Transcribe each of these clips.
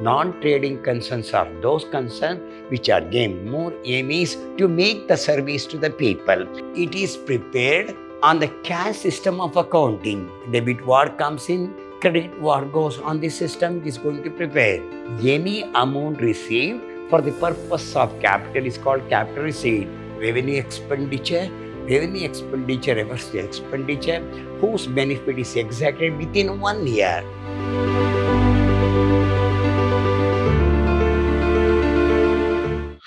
Non-trading concerns are those concerns which are gained. More aim is to make the service to the people. It is prepared on the cash system of accounting. Debit what comes in, credit what goes on the system, it is going to prepare. Any amount received for the purpose of capital is called capital receipt. Revenue expenditure refers to expenditure whose benefit is exacted within 1 year.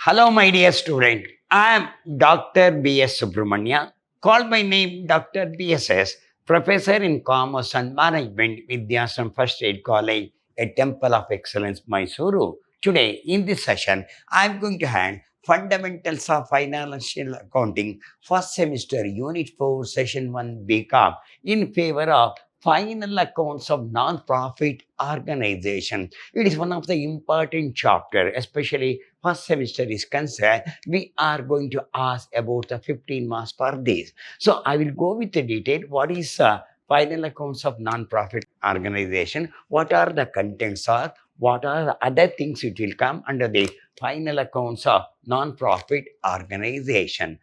Hello, my dear student. I am Dr. B.S. Subramanya, called by name Dr. B.S.S., Professor in Commerce and Management, Vidhyaashram First Aid College, a Temple of Excellence, MYSURU. Today, in this session, I am going to hand Fundamentals of Financial Accounting, First Semester, Unit 4, Session 1, BCom, in favor of Final Accounts of Non-Profit Organization. It is one of the important chapter, especially first semester is concerned. We are going to ask about the 15 marks per this. So I will go with the detail. What is final accounts of non-profit organization? What are the contents are? What are the other things which will come under the final accounts of non-profit organization?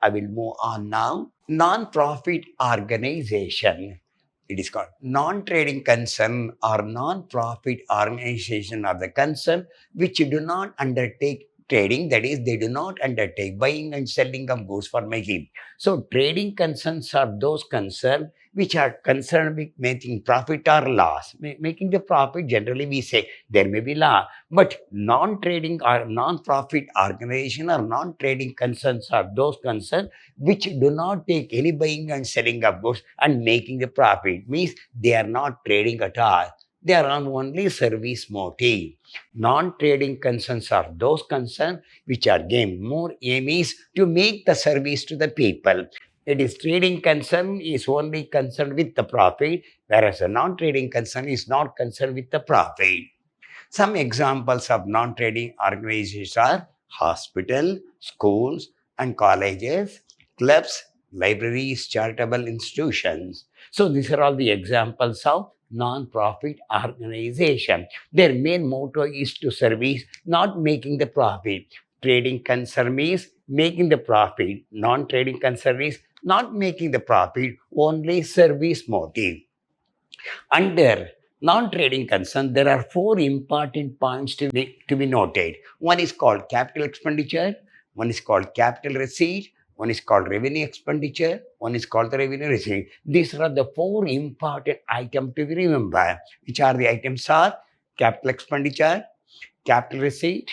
I will move on now. Non-profit organization. It is called non-trading concern or non-profit organization are the concern which do not undertake trading, that is, they do not undertake buying and selling of goods for making. So, trading concerns are those concerns which are concerned with making profit or loss. Making the profit, generally we say there may be loss, but non-trading or non-profit organization or non-trading concerns are those concerns which do not take any buying and selling of goods and making a profit. Means they are not trading at all. They are on only service motive. Non-trading concerns are those concerns which are gained. More aim is to make the service to the people. It is trading concern is only concerned with the profit, whereas a non-trading concern is not concerned with the profit. Some examples of non-trading organizations are hospital, schools and colleges, clubs, libraries, charitable institutions. So these are all the examples of non-profit organization. Their main motto is to service, not making the profit. Trading concern is making the profit. Non-trading concern is not making the profit, only service motive. Under non-trading concern, there are 4 important points to be noted. One is called capital expenditure, one is called capital receipt, one is called revenue expenditure, one is called the revenue receipt. These are the 4 important items to be remembered. Which are the items are capital expenditure, capital receipt,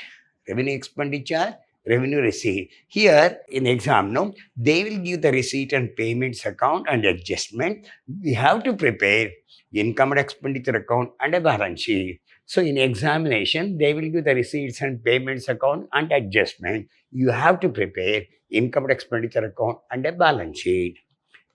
revenue expenditure, revenue receipt. Here in exam, no, they will give the receipt and payments account and adjustment. We have to prepare income and expenditure account and a balance sheet. So in examination, they will give the receipts and payments account and adjustment. You have to prepare income and expenditure account and a balance sheet.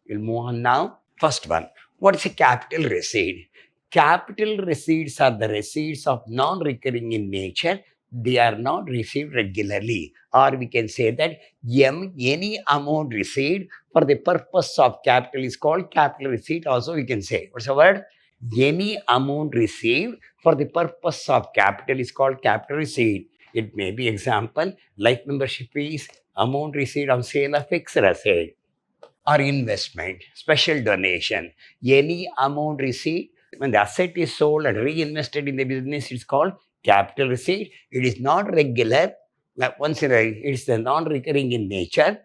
We'll move on now. First one, what is a capital receipt? Capital receipts are the receipts of non-recurring in nature. They are not received regularly, or we can say that any amount received for the purpose of capital is called capital receipt. Also we can say, what's the word? Any amount received for the purpose of capital is called capital receipt. It may be example, life membership fees, amount received on sale of fixed asset, or investment, special donation. Any amount received when the asset is sold and reinvested in the business, it's called capital receipt. It is not regular. Once in a while, it is non-recurring in nature,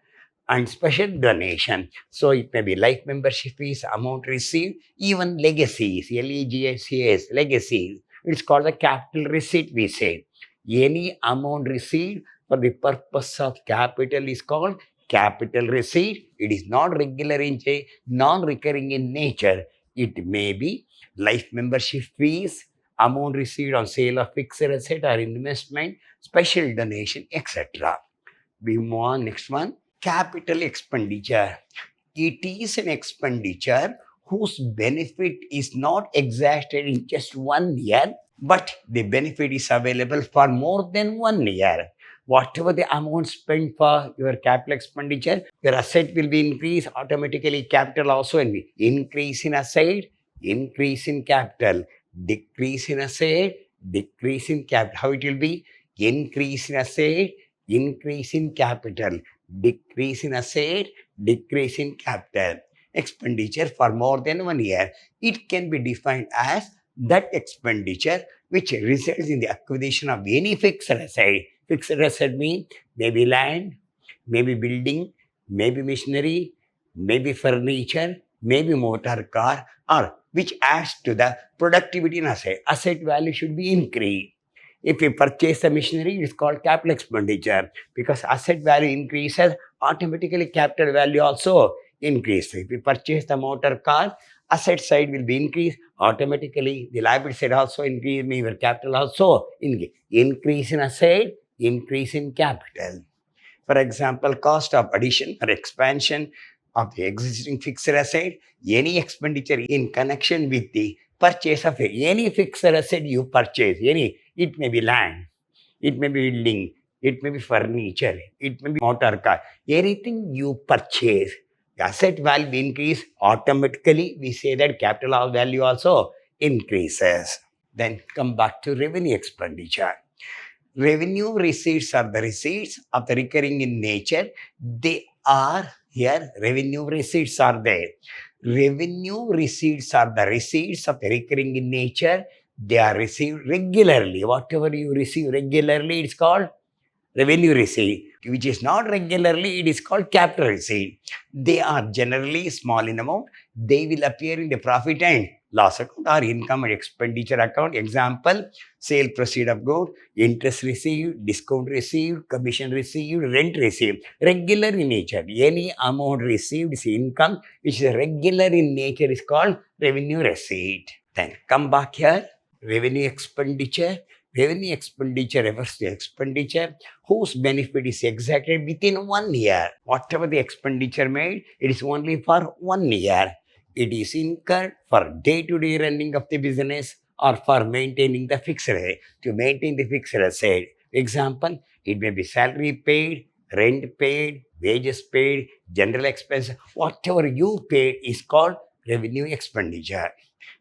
and special donation. So it may be life membership fees, amount received, even legacies, LEGACS, legacies. It's called the capital receipt, we say. Any amount received for the purpose of capital is called capital receipt. It is not regular in non-recurring in nature. It may be life membership fees, amount received on sale of fixed asset or investment, special donation, etc. We move on, next one. Capital expenditure. It is an expenditure whose benefit is not exhausted in just 1 year, but the benefit is available for more than 1 year. Whatever the amount spent for your capital expenditure, your asset will be increased automatically. Capital also will be increase in asset, increase in capital, decrease in asset, decrease in capital. How it will be? Increase in asset, increase in capital. Decrease in asset, decrease in capital. Expenditure for more than 1 year. It can be defined as that expenditure which results in the acquisition of any fixed asset. Fixed asset means maybe land, maybe building, maybe machinery, maybe furniture, maybe motor car, or which adds to the productivity in asset. Asset value should be increased. If you purchase a machinery, it is called capital expenditure because asset value increases, automatically capital value also increases. If you purchase the motor car, asset side will be increased, automatically the liability side also increase, maybe your capital also increase. Increase in asset, increase in capital. For example, cost of addition or expansion of the existing fixed asset, any expenditure in connection with the purchase of any fixed asset you purchase, it may be land, it may be building, it may be furniture, it may be motor car, anything you purchase, the asset value increase, automatically we say that capital value also increases. Then come back to revenue expenditure. Revenue receipts are the receipts of the recurring in nature. They are here, revenue receipts are there. Revenue receipts are the receipts of the recurring in nature. They are received regularly. Whatever you receive regularly, it's called revenue receipt. Which is not regularly, it is called capital receipt. They are generally small in amount. They will appear in the profit and loss account or income and expenditure account. Example, sale proceed of goods, interest received, discount received, commission received, rent received. Regular in nature. Any amount received is income, which is regular in nature, is called revenue receipt. Then come back here, revenue expenditure. Revenue expenditure refers to expenditure whose benefit is exacted within 1 year. Whatever the expenditure made, it is only for 1 year. It is incurred for day-to-day running of the business or for maintaining the fixed asset. To maintain the fixed asset. Example, it may be salary paid, rent paid, wages paid, general expense. Whatever you paid is called revenue expenditure.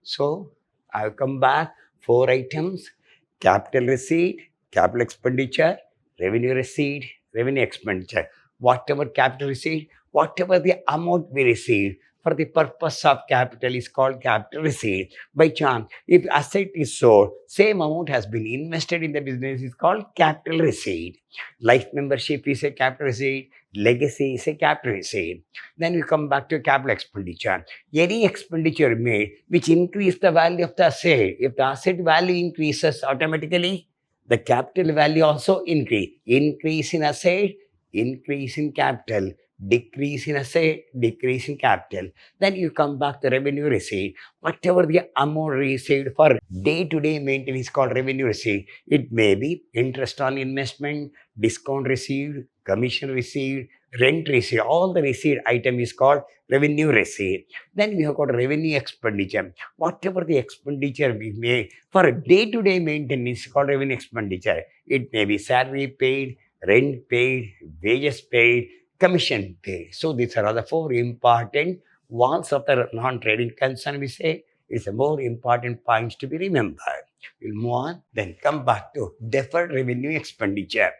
So, I'll come back. 4 items: capital receipt, capital expenditure, revenue receipt, revenue expenditure. Whatever capital receipt, whatever the amount we receive for the purpose of capital is called capital receipt. By chance, if asset is sold, same amount has been invested in the business is called capital receipt. Life membership is a capital receipt. Legacy is a capital receipt. Then we come back to capital expenditure. Any expenditure made which increase the value of the asset. If the asset value increases, automatically the capital value also increase. Increase in asset, increase in capital. Decrease in asset, decrease in capital. Then you come back to revenue receipt. Whatever the amount received for day-to-day maintenance is called revenue receipt. It may be interest on investment, discount received, commission received, rent received. All the receipt item is called revenue receipt. Then we have got revenue expenditure. Whatever the expenditure we make for day-to-day maintenance is called revenue expenditure. It may be salary paid, rent paid, wages paid, commission paid. So these are the 4 important ones of the non-trading concern. We say it's a more important points to be remembered. We'll move on. Then come back to deferred revenue expenditure.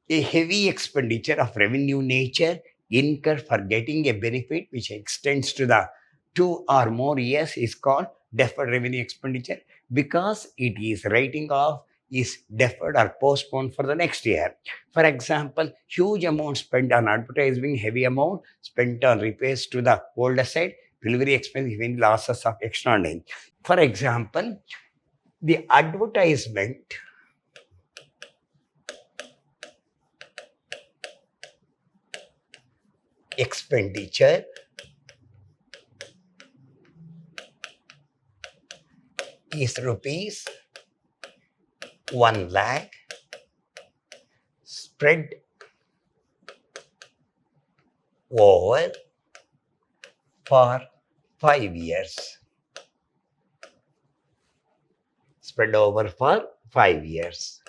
A heavy expenditure of revenue nature incurred for getting a benefit which extends to the 2 or more years is called deferred revenue expenditure because it is writing off is deferred or postponed for the next year. For example, huge amount spent on advertising, heavy amount spent on repairs to the old asset, delivery expense, even losses of extraordinary. For example, the advertisement expenditure is rupees 1 lakh spread over for 5 years. Spread over for 5 years.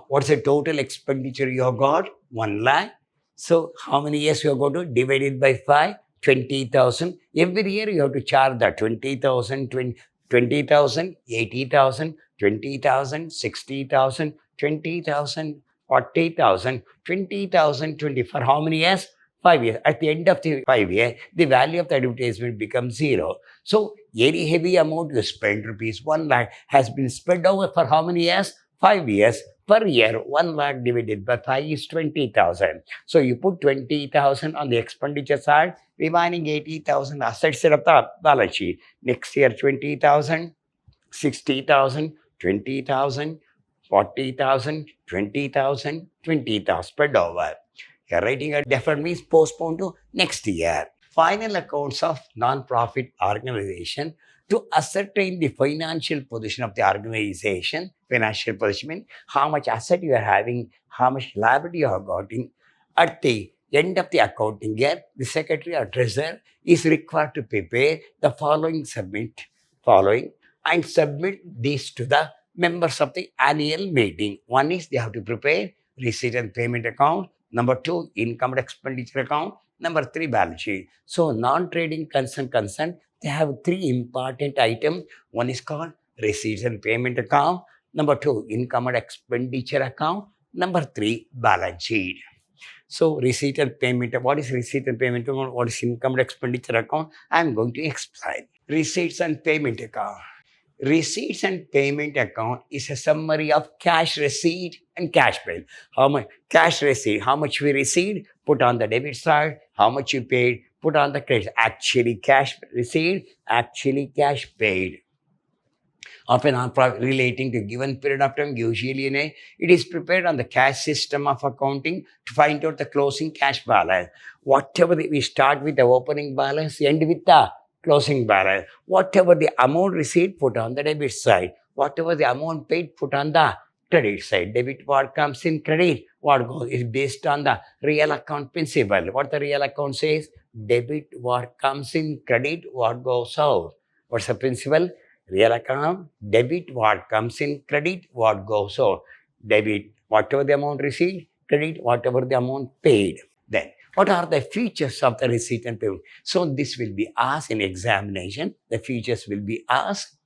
What's the total expenditure you have got? 1 lakh. So how many years you are going to divide it by 5? 20,000. Every year you have to charge that 20,000, 20,000, 80,000, 20,000, 60,000, 20,000, 40,000, 20,000, 20. For how many years? 5 years. At the end of the 5 years, the value of the advertisement becomes zero. So any heavy amount you spend, rupees 1 lakh, has been spread over for how many years? 5 years. Per year, 1 lakh divided by 5 is 20,000. So you put 20,000 on the expenditure side, remaining 80,000 assets of the balance sheet. Next year, 20,000, 60,000, 20,000, 40,000, 20,000, 20,000 spread over. You're writing a deferred means postponed to next year. Final accounts of non-profit organization to ascertain the financial position of the organization. Financial position means how much asset you are having, how much liability you are getting. At the end of the accounting year, the secretary or treasurer is required to prepare the following and submit these to the members of the annual meeting. One is they have to prepare receipt and payment account. Number 2, income and expenditure account. Number 3, balance sheet. So non-trading concern, they have 3 important items. One is called receipts and payment account. Number 2, income and expenditure account. Number 3, balance sheet. So receipt and payment, what is receipt and payment account? What is income and expenditure account? I am going to explain. Receipts and payment account. Receipts and payment account is a summary of cash receipt and cash paid. How much cash receipt, how much we received, put on the debit side. How much you paid, put on the credit. Actually cash received, actually cash paid. Of a non-profit relating to given period of time, usually it is prepared on the cash system of accounting to find out the closing cash balance. Whatever we start with the opening balance, end with the closing balance. Whatever the amount received, put on the debit side. Whatever the amount paid, put on the credit side. Debit what comes in, credit what goes is based on the real account principle. What the real account says, debit what comes in, credit what goes out. What's the principle? Real account, debit what comes in, credit what goes out. Debit whatever the amount received, credit whatever the amount paid. Then what are the features of the receipt and payment? So this will be asked in examination. The features will be asked.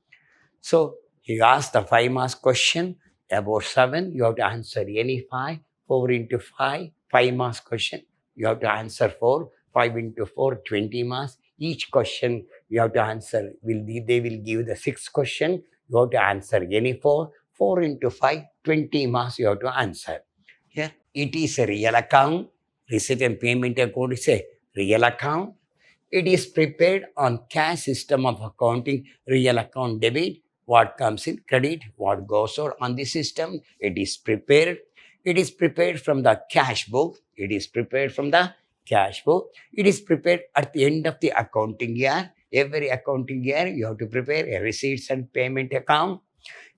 So he asked the 5 marks question about 7. You have to answer any 5. 4 into 5, 5 marks question. You have to answer 4. 5 into 4, 20 marks. Each question you have to answer they will give the 6th question. You have to answer any 4. 4 into 5, 20 marks you have to answer. Here it is a real account. Receipt and payment account is a real account. It is prepared on cash system of accounting. Real account debit, what comes in, credit, what goes out on the system. It is prepared. It is prepared from the cash book. It is prepared from the cash book. It is prepared at the end of the accounting year. Every accounting year, you have to prepare a receipts and payment account.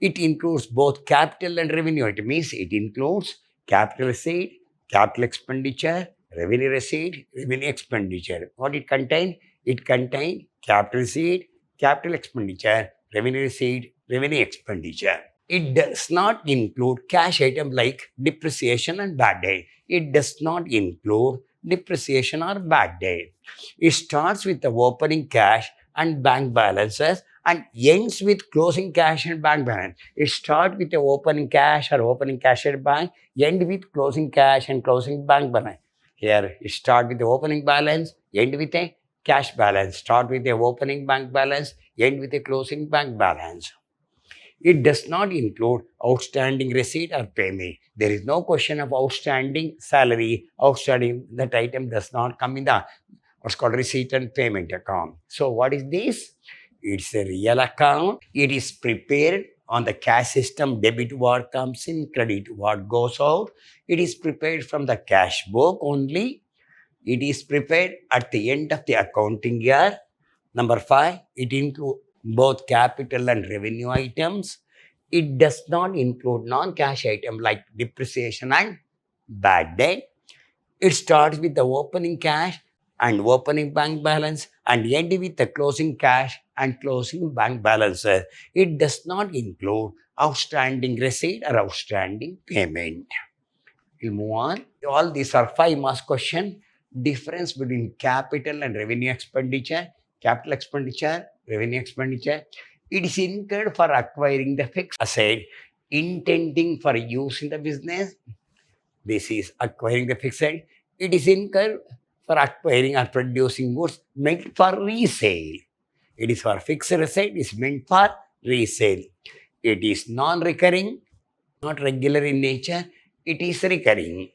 It includes both capital and revenue. It means it includes capital receipt, capital expenditure, revenue receipt, revenue expenditure. What it contains? It contains capital receipt, capital expenditure, revenue receipt, revenue expenditure. It does not include cash items like depreciation and bad debt. It does not include depreciation or bad debt. It starts with the opening cash and bank balances and ends with closing cash and bank balance. It starts with the opening cash or opening cash at bank, end with closing cash and closing bank balance. Here, it start with the opening balance, end with a cash balance. Start with the opening bank balance, end with a closing bank balance. It does not include outstanding receipt or payment. There is no question of outstanding salary, outstanding, that item does not come in the what's called receipt and payment account. So what is this? It's a real account. It is prepared on the cash system, debit what comes in, credit what goes out. It is prepared from the cash book only. It is prepared at the end of the accounting year. Number 5, it includes both capital and revenue items. It does not include non-cash items like depreciation and bad debt. It starts with the opening cash and opening bank balance and end with the closing cash and closing bank balances. It does not include outstanding receipt or outstanding payment. We'll move on. All these are 5 marks question. Difference between capital and revenue expenditure. Capital expenditure, revenue expenditure. It is incurred for acquiring the fixed asset, intending for use in the business. This is acquiring the fixed asset. It is incurred for acquiring or producing goods meant for resale. It is for fixed asset, is meant for resale. It is non-recurring, not regular in nature. It is recurring.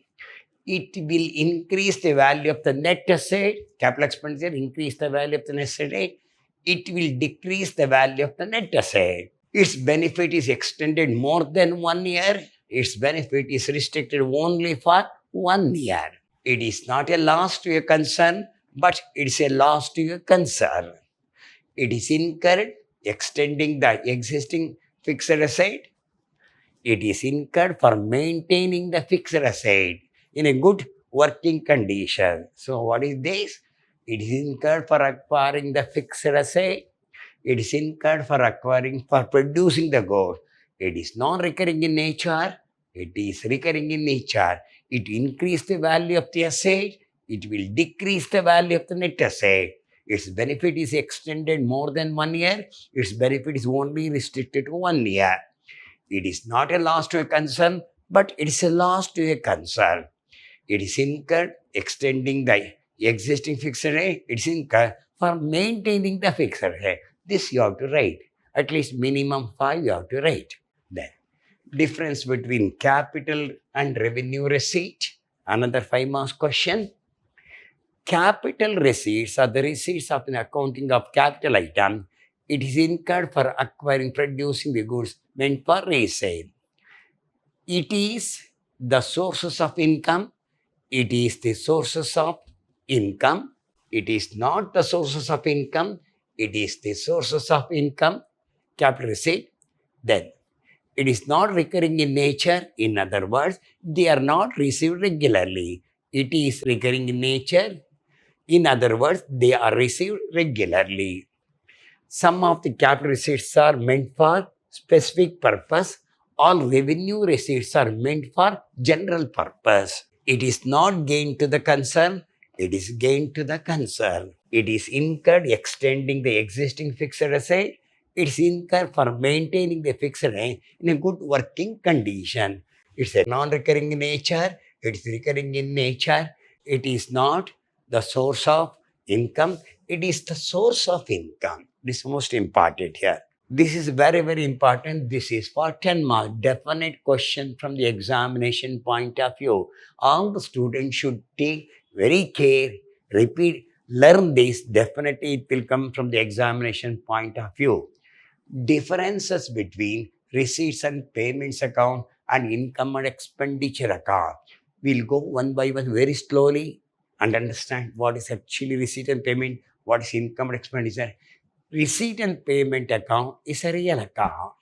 It will increase the value of the net asset. Capital expenditure increase the value of the net asset. It will decrease the value of the net asset. Its benefit is extended more than 1 year. Its benefit is restricted only for 1 year. It is not a loss to your concern, but it is a loss to your concern. It is incurred extending the existing fixed asset. It is incurred for maintaining the fixed asset in a good working condition. So what is this? It is incurred for acquiring the fixed asset. It is incurred for producing the good. It is non-recurring in nature. It is recurring in nature. It increases the value of the asset. It will decrease the value of the net asset. Its benefit is extended more than 1 year. Its benefit is only restricted to 1 year. It is not a loss to a concern, but it is a loss to a concern. It is incurred extending the existing fixed rate. It is incurred for maintaining the fixed rate. This you have to write. At least minimum 5 you have to write. Then difference between capital and revenue receipt. Another 5 marks question. Capital receipts are the receipts of an accounting of capital item. It is incurred for acquiring, producing the goods meant for resale. It is the sources of income. It is the sources of income. It is not the sources of income. It is the sources of income, capital receipt. Then it is not recurring in nature. In other words, they are not received regularly. It is recurring in nature. In other words, they are received regularly. Some of the capital receipts are meant for specific purpose. All revenue receipts are meant for general purpose. It is not gain to the concern. It is gain to the concern. It is incurred extending the existing fixed asset. It is incurred for maintaining the fixed asset in a good working condition. It's a non-recurring in nature. It is recurring in nature. It is not the source of income. It is the source of income. This is most important here. This is very, very important. This is for 10 marks. Definite question from the examination point of view. All the students should take very care, repeat, learn this. Definitely it will come from the examination point of view. Differences between receipts and payments account and income and expenditure account. We'll go one by one very slowly and understand what is actually receipt and payment, what is income and expenditure. Receipt and payment account is a real account.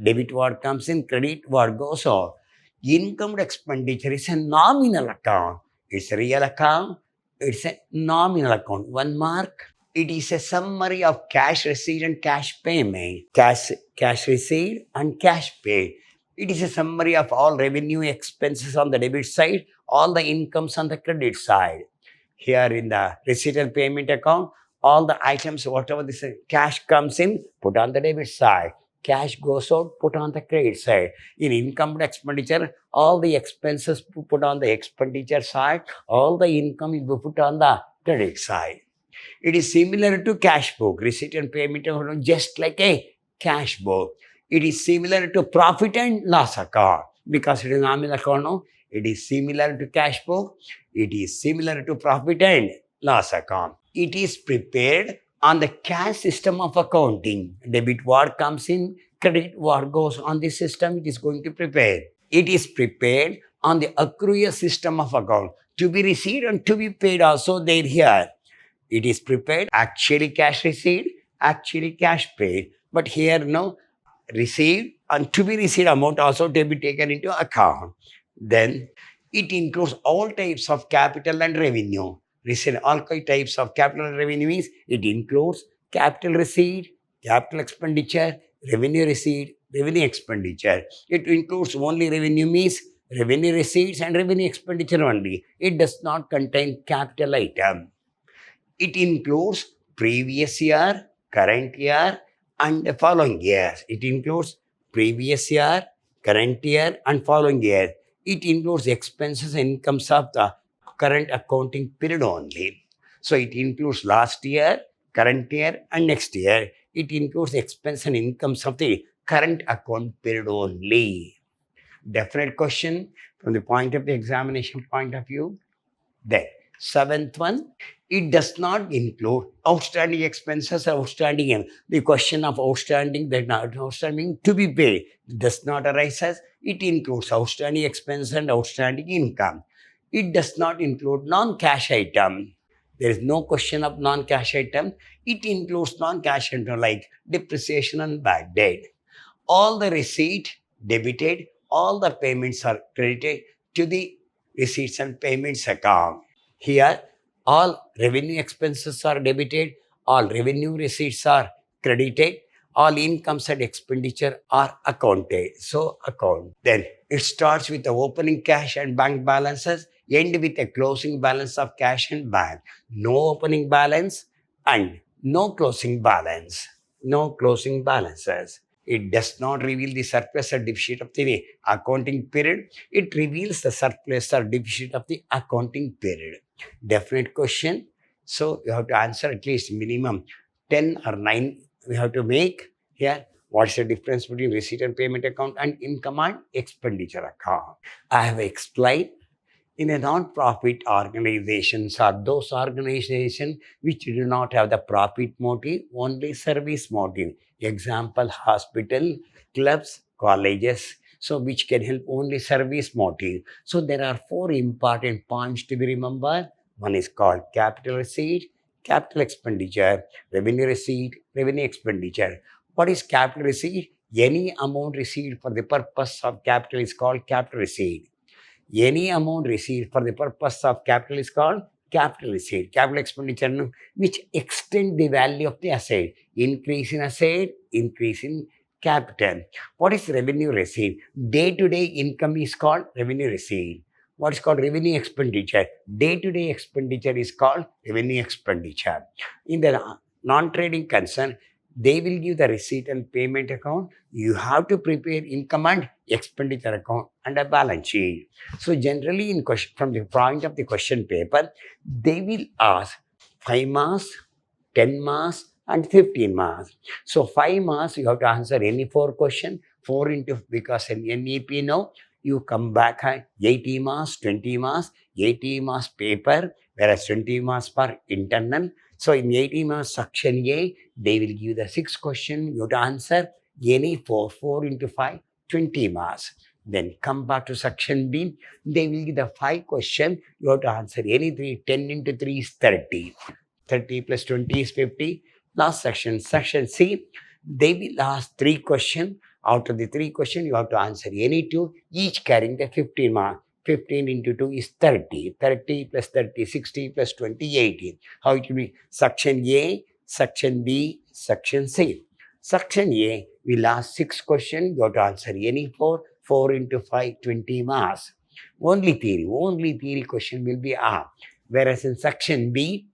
Debit what comes in, credit what goes out. Income and expenditure is a nominal account. It's a real account. It's a nominal account. 1 mark. It is a summary of cash receipt and cash payment. Cash receipt and cash pay. It is a summary of all revenue expenses on the debit side, all the incomes on the credit side. Here in the receipt and payment account, all the items, whatever this cash comes in, put on the debit side. Cash goes out, put on the credit side. In income and expenditure, all the expenses put on the expenditure side, all the income is put on the credit side. It is similar to cash book. Receipt and payment account just like a cash book. It is similar to profit and loss account because it is nominal account. No? It is similar to cash book. It is similar to profit and loss account. It is prepared on the cash system of accounting. Debit what comes in, credit what goes on the system, it is going to prepare. It is prepared on the accrual system of account. To be received and to be paid also there here. It is prepared actually cash received, actually cash paid. But here no, received and to be received amount also to be taken into account. Then it includes all types of capital and revenue. Receipt, all types of capital and revenue means it includes capital receipt, capital expenditure, revenue receipt, revenue expenditure. It includes only revenue means revenue receipts and revenue expenditure only. It does not contain capital item. It includes previous year, current year, and the following years. It includes previous year, current year, and following year. It includes expenses and incomes of the current accounting period only. So it includes last year, current year, and next year. It includes expense and incomes of the current account period only. Definite question from the point of the examination point of view. Then, seventh one, it does not include outstanding expenses or outstanding. The question of outstanding, that not outstanding to be paid does not arise as it includes outstanding expense and outstanding income. It does not include non-cash item. There is no question of non-cash item. It includes non-cash item like depreciation and bad debt. All the receipt debited, all the payments are credited to the receipts and payments account. Here, all revenue expenses are debited, all revenue receipts are credited, all incomes and expenditure are accounted. So, account. Then it starts with the opening cash and bank balances, end with a closing balance of cash and bank. No opening balance and no closing balance. No closing balances. It does not reveal the surplus or deficit of the accounting period. It reveals the surplus or deficit of the accounting period. Definite question. So you have to answer at least minimum 10 or 9 we have to make here. What's the difference between receipt and payment account and income and expenditure account? I have explained. In a non-profit organizations are those organizations which do not have the profit motive, only service motive. Example, hospital, clubs, colleges, so which can help only service motive. So there are 4 important points to be remembered. One is called capital receipt, capital expenditure, revenue receipt, revenue expenditure. What is capital receipt? Any amount received for the purpose of capital is called capital receipt. Any amount received for the purpose of capital is called capital receipt. Capital expenditure, which extend the value of the asset. Increase in asset, increase in capital. What is revenue receipt? Day-to-day income is called revenue receipt. What is called revenue expenditure? Day-to-day expenditure is called revenue expenditure. In the non-trading concern, they will give the receipt and payment account. You have to prepare income and expenditure account and a balance sheet. So generally in question, from the point of the question paper, they will ask 5 marks, 10 marks and 15 marks. So 5 marks you have to answer any 4 questions, 4 into, because in NEP now, you come back at 80 marks, 20 marks, 80 marks paper, whereas 20 marks per internal. So in 80 marks section A, they will give the 6 questions. You have to answer any 4 into 5, 20 marks. Then come back to section B, they will give the 5 questions. You have to answer any 3, 10 into 3 is 30. 30 plus 20 is 50. Last section, section C, they will ask 3 questions. Out of the 3 questions, you have to answer any 2, each carrying the 15 marks. 15 into 2 is 30. 30 plus 30, 60 plus 20, 80. How it will be? Section A, Section B, Section C. Section A will ask 6 questions. You have to answer any 4. 4 into 5, 20 marks. Only theory question will be asked. Whereas in Section B,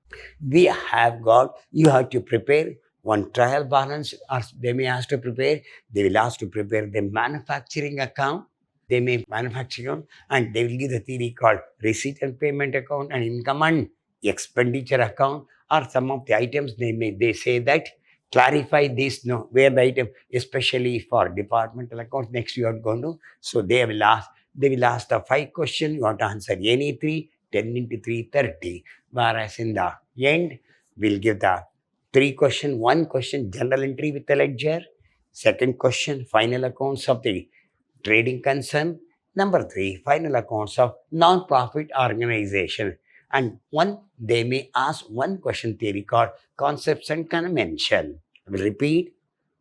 we have got, you have to prepare one trial balance, or they may ask to prepare, they will ask to prepare the manufacturing account. They may manufacture and they will give the theory called receipt and payment account and income and expenditure account, or some of the items they say that clarify this, no, where the item, especially for departmental accounts, next you are going to, so they will ask the 5 questions, you have to answer any 3, 10 into 3, 30. Whereas in the end, we'll give the 3 questions, 1 question, general entry with the ledger, 2nd question, final accounts of the trading concern, number 3, final accounts of non-profit organization. And they may ask 1 question theory called concepts and convention. I will repeat,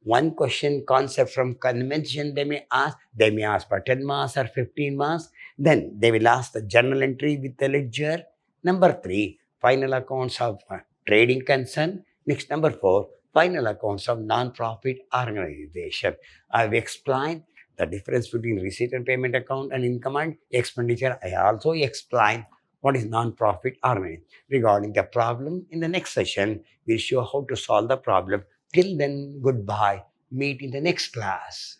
1 question concept from convention they may ask for 10 marks or 15 marks. Then they will ask the journal entry with the ledger. Number 3, final accounts of trading concern. Next, number 4, final accounts of non-profit organization. I have explained the difference between receipt and payment account and income and expenditure. I also explain what is non-profit organization. Regarding the problem, in the next session, we'll show how to solve the problem. Till then, goodbye. Meet in the next class.